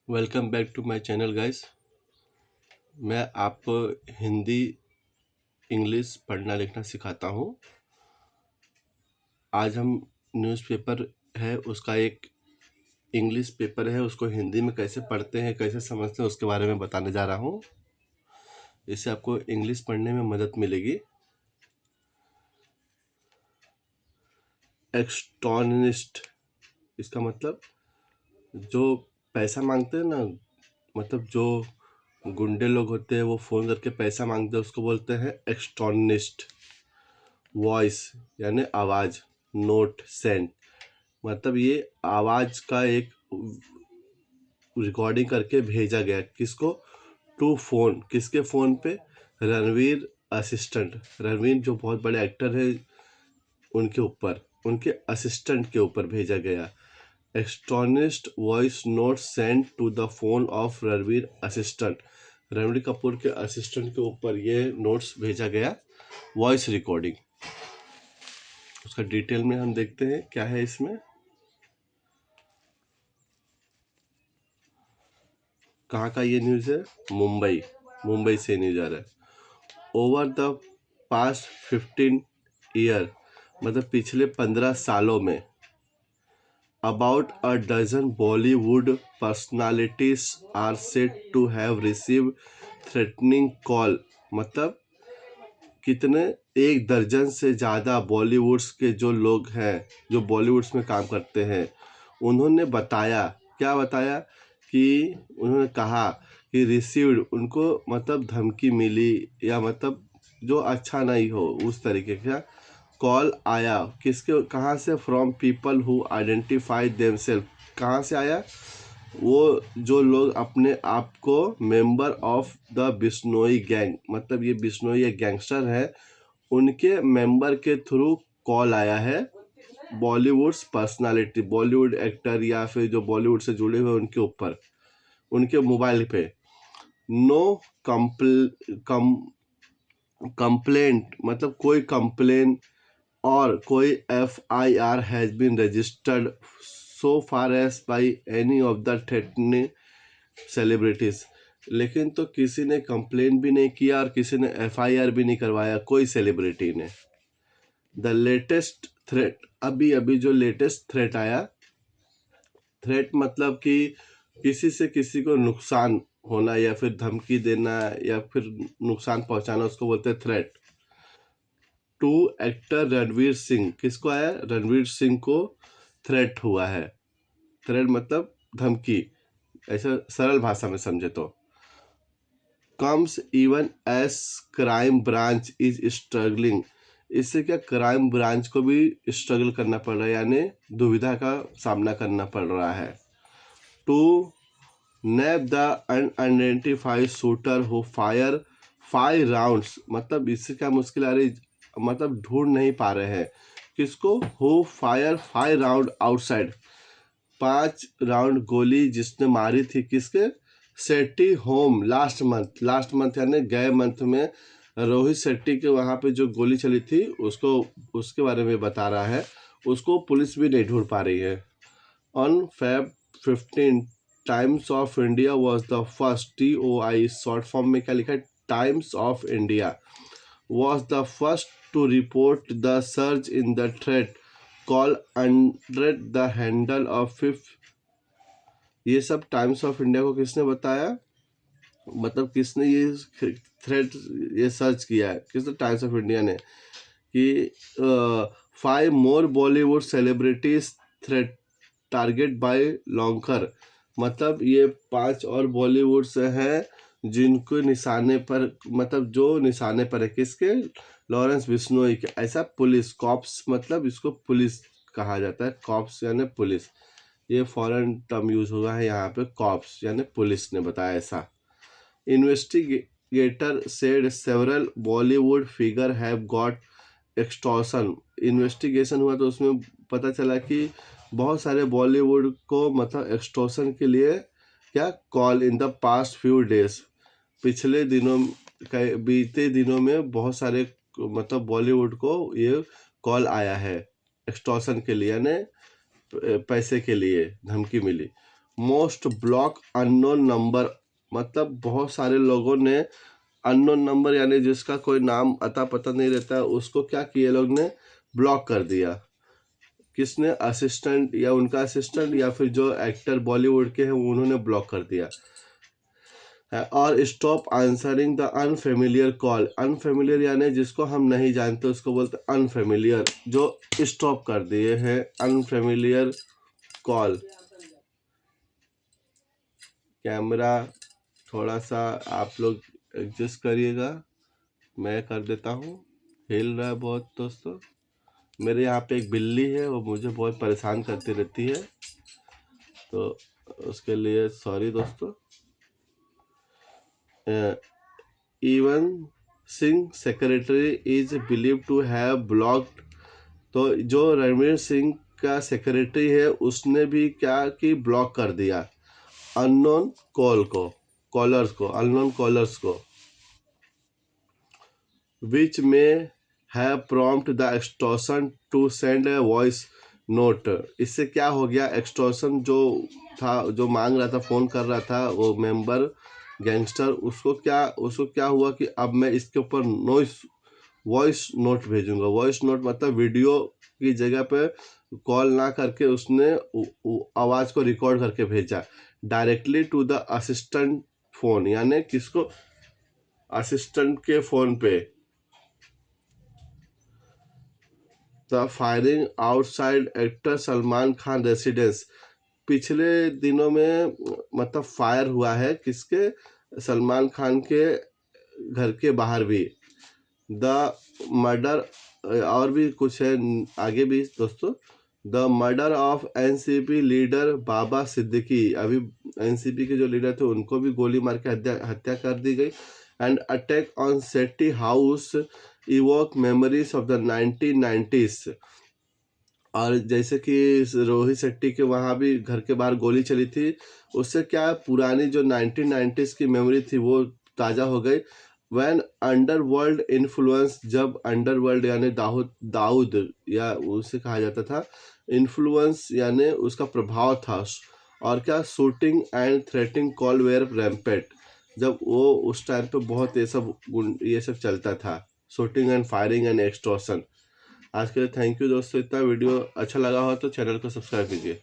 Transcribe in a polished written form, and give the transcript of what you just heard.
Welcome back to my channel guys. मैं आपको Hindi English पढ़ना लिखना सिखाता हूँ। आज हम न्यूज़पेपर है उसका एक इंग्लिश पेपर है, उसको हिंदी में कैसे पढ़ते हैं कैसे समझते हैं उसके बारे में बताने जा रहा हूँ। इससे आपको इंग्लिश पढ़ने में मदद मिलेगी। एक्सटॉर्निस्ट, इसका मतलब जो पैसा मांगते हैं ना, मतलब जो गुंडे लोग होते हैं वो फ़ोन करके पैसा मांगते हैं उसको बोलते हैं एक्सटॉर्निस्ट। वॉइस यानी आवाज़, नोट सेंड मतलब ये आवाज़ का एक रिकॉर्डिंग करके भेजा गया किसको, टू फ़ोन, किसके फ़ोन पे, रणवीर असिस्टेंट, रणवीर जो बहुत बड़े एक्टर है उनके ऊपर, उनके असिस्टेंट के ऊपर भेजा गया। Extortionist voice note send to the phone of Ranveer assistant, Ranveer Kapoor के असिस्टेंट के ऊपर ये नोट्स भेजा गया, वॉइस रिकॉर्डिंग। उसका डिटेल में हम देखते हैं क्या है इसमें। कहाँ का ये न्यूज़ है? मुंबई, मुंबई से न्यूज़ आ रहा है। ओवर द पास्ट 15 ईयर, मतलब पिछले 15 सालों में, about a dozen Bollywood personalities are said to have receive threatening call, मतलब कितने, एक दर्जन से ज़्यादा बॉलीवुड्स के जो लोग हैं जो बॉलीवुड्स में काम करते हैं उन्होंने बताया, क्या बताया कि उन्होंने कहा कि रिसीव्ड, उनको मतलब धमकी मिली या मतलब जो अच्छा नहीं हो उस तरीके का कॉल आया, किसके, कहाँ से, from people who identify themselves, कहाँ से आया, वो जो लोग अपने आप को member of the Bishnoi gang, मतलब ये बिश्नोई एक गैंगस्टर है, उनके मेंबर के थ्रू कॉल आया है बॉलीवुड्स पर्सनालिटी, बॉलीवुड एक्टर या फिर जो बॉलीवुड से जुड़े हुए उनके ऊपर, उनके मोबाइल पे। नो कंप्लेंट मतलब कोई कंप्लेन और कोई FIR has been registered so far as by any of the threatening celebrities, लेकिन तो किसी ने कंप्लेन भी नहीं किया और किसी ने FIR भी नहीं करवाया, कोई सेलिब्रिटी ने। द लेटेस्ट थ्रेट, अभी अभी जो लेटेस्ट थ्रेट आया, थ्रेट मतलब कि किसी से किसी को नुकसान होना या फिर धमकी देना या फिर नुकसान पहुंचाना, उसको बोलते हैं threat. To actor Ranveer Singh, किसको आया, रणवीर सिंह को थ्रेट हुआ है। थ्रेट मतलब धमकी, ऐसा सरल भाषा में समझे तो। Comes even S crime branch is struggling, इससे क्या क्राइम ब्रांच को भी स्ट्रगल करना पड़ रहा है, यानी दुविधा का सामना करना पड़ रहा है। To nab the unidentified shooter who fire 5 rounds, मतलब इससे क्या मुश्किल आ रही, मतलब ढूंढ नहीं पा रहे हैं किसको, who fire 5 round outside, 5 round गोली जिसने मारी थी किसके, शेट्टी होम लास्ट मंथ यानी गए मंथ में रोहित शेट्टी के वहाँ पे जो गोली चली थी उसको, उसके बारे में बता रहा है। उसको पुलिस भी नहीं ढूंढ पा रही है। On Feb 15, times of India was the first, TOI short form में क्या लिखा है, times of India was the first to report the surge in the threat call under the handle of fifth, ये सब टाइम्स ऑफ इंडिया को किसने बताया, मतलब किसने ये थ्रेट, ये सर्च किया है किसने, टाइम्स ऑफ इंडिया ने, कि 5 more Bollywood celebrities threat target by लॉन्कर, मतलब ये 5 और बॉलीवुड से हैं जिनको निशाने पर, मतलब जो निशाने पर है किसके, लॉरेंस बिश्नोई के। ऐसा पुलिस, कॉप्स मतलब इसको पुलिस कहा जाता है, कॉप्स यानी पुलिस, ये फॉरेन टर्म यूज हुआ है यहाँ पे, कॉप्स यानी पुलिस ने बताया ऐसा। Investigator said several Bollywood figure have got extortion, investigation हुआ तो उसमें पता चला कि बहुत सारे बॉलीवुड को मतलब एक्सटॉर्शन के लिए क्या call in the past few days, पिछले दिनों, बीते दिनों में बहुत सारे मतलब बॉलीवुड को ये कॉल आया है एक्सटॉर्शन के लिए, यानी पैसे के लिए धमकी मिली। मोस्ट ब्लॉक अननोन नंबर, मतलब बहुत सारे लोगों ने अननोन नंबर यानी जिसका कोई नाम अता पता नहीं रहता उसको क्या किए लोग ने ब्लॉक कर दिया। किसने? असिस्टेंट या उनका असिस्टेंट या फिर जो एक्टर बॉलीवुड के हैं उन्होंने ब्लॉक कर दिया है। और stop answering the unfamiliar call, unfamiliar यानी जिसको हम नहीं जानते उसको बोलते अनफेमिलियर, जो स्टॉप कर दिए हैं अनफेमिलियर कॉल। कैमरा थोड़ा सा आप लोग एडजस्ट करिएगा, मैं कर देता हूँ, हिल रहा है बहुत दोस्तों। मेरे यहाँ पे एक बिल्ली है वो मुझे बहुत परेशान करती रहती है, तो उसके लिए सॉरी दोस्तों। Even Singh secretary is believe to have blocked, तो जो रणवीर सिंह का सेक्रेटरी है उसने भी क्या कि ब्लॉक कर दिया अननोन कॉलर्स को विच में have prompt the extortion to send a voice note. इससे क्या हो गया, एक्सटॉर्शन जो था, जो मांग रहा था, फोन कर रहा था वो मेंबर गैंगस्टर, उसको क्या हुआ कि अब मैं इसके ऊपर वॉइस नोट भेजूंगा। वॉइस नोट मतलब वीडियो की जगह पे कॉल ना करके उसने आवाज को रिकॉर्ड करके भेजा directly to the assistant phone, यानी किसको? असिस्टेंट के फोन पे। The firing outside actor Salman Khan residence, पिछले दिनों में मतलब फायर हुआ है किसके? सलमान खान के घर के बाहर भी। द मर्डर, और भी कुछ है आगे भी दोस्तों। The murder of NCP leader Baba Siddique, अभी एनसीपी के जो लीडर थे उनको भी गोली मार के हत्या कर दी गई। And attack on Shetty house evoke memories of the 1990s, और जैसे कि रोहित शेट्टी के वहाँ भी घर के बाहर गोली चली थी, उससे क्या पुरानी जो 1990s की मेमोरी थी वो ताज़ा हो गई। वैन अंडरवर्ल्ड इन्फ्लुएंस, जब अंडरवर्ल्ड यानी दाऊद या उसे कहा जाता था, इन्फ्लुएंस यानी उसका प्रभाव था, और क्या shooting and threatening call were rampant, जब वो उस टाइम पे बहुत ये सब चलता था, shooting and firing and extortion. आज के लिए थैंक यू दोस्तों, इतना वीडियो अच्छा लगा हो तो चैनल को सब्सक्राइब कीजिए।